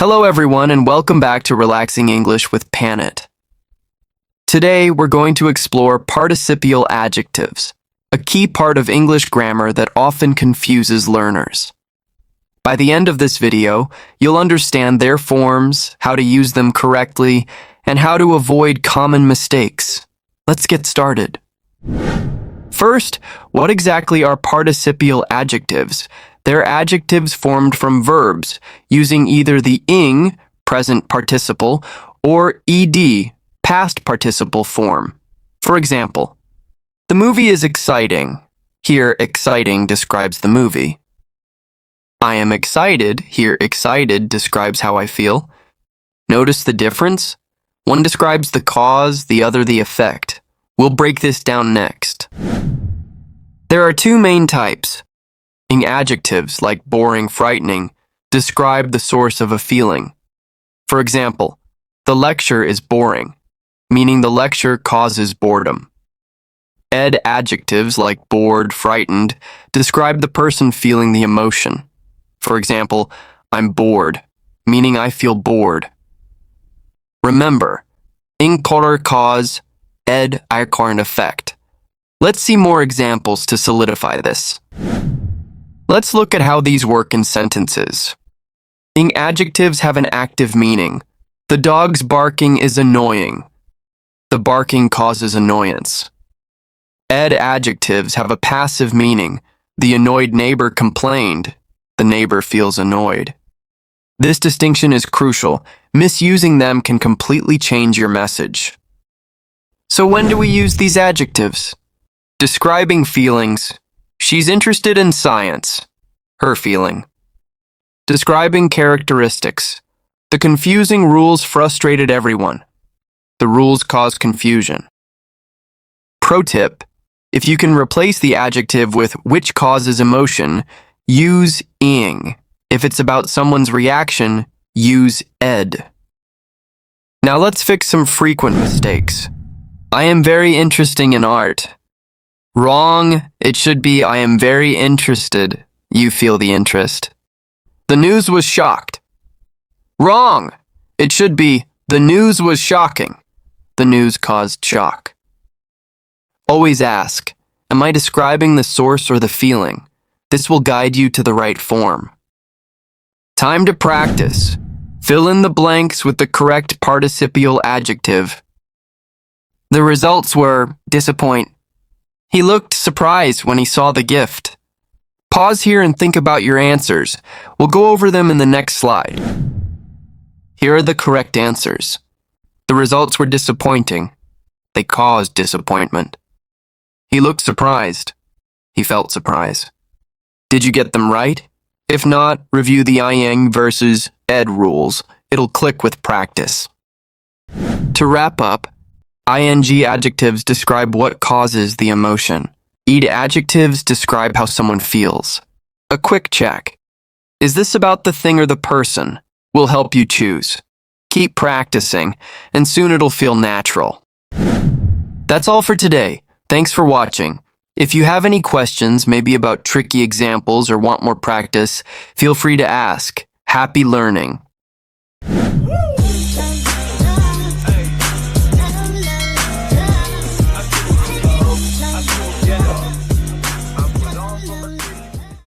Hello everyone and welcome back to Relaxing English with Phanit. Today we're going to explore participial adjectives, a key part of English grammar that often confuses learners. By the end of this video, you'll understand their forms, how to use them correctly, and how to avoid common mistakes. Let's get started. First, what exactly are participial adjectives? They're adjectives formed from verbs using either the ing, present participle, or ed, past participle form. For example, the movie is exciting. Here, exciting describes the movie. I am excited. Here, excited describes how I feel. Notice the difference? One describes the cause, the other the effect. We'll break this down next. There are two main types. Adjectives like boring, frightening describe the source of a feeling. For example, the lecture is boring, meaning the lecture causes boredom. Adjectives like bored, frightened describe the person feeling the emotion. For example, I'm bored, meaning I feel bored. Remember, color cause, icon effect. Let's see more examples to solidify this. Let's look at how these work in sentences. Adjectives have an active meaning. The dog's barking is annoying. The barking causes annoyance. Adjectives have a passive meaning. The annoyed neighbor complained. The neighbor feels annoyed. This distinction is crucial. Misusing them can completely change your message. So when do we use these adjectives? Describing feelings. She's interested in science. Her feeling. Describing characteristics. The confusing rules frustrated everyone. The rules caused confusion. Pro tip: if you can replace the adjective with which causes emotion, use ing. If it's about someone's reaction, use ed. Now let's fix some frequent mistakes. I am very interested in art. Wrong. It should be I am very interested. You feel the interest. The news was shocked. Wrong. It should be the news was shocking. The news caused shock. Always ask, am I describing the source or the feeling? This will guide you to the right form. Time to practice. Fill in the blanks with the correct participial adjective. The results were disappoint. He looked surprised when he saw the gift. Pause here and think about your answers. We'll go over them in the next slide. Here are the correct answers. The results were disappointing. They caused disappointment. He looked surprised. He felt surprise. Did you get them right? If not, review the ing versus ed rules. It'll click with practice. To wrap up, ing adjectives describe what causes the emotion. Ed adjectives describe how someone feels. A quick check. Is this about the thing or the person? Will help you choose. Keep practicing, and soon it'll feel natural. That's all for today. Thanks for watching. If you have any questions, maybe about tricky examples or want more practice, feel free to ask. Happy learning.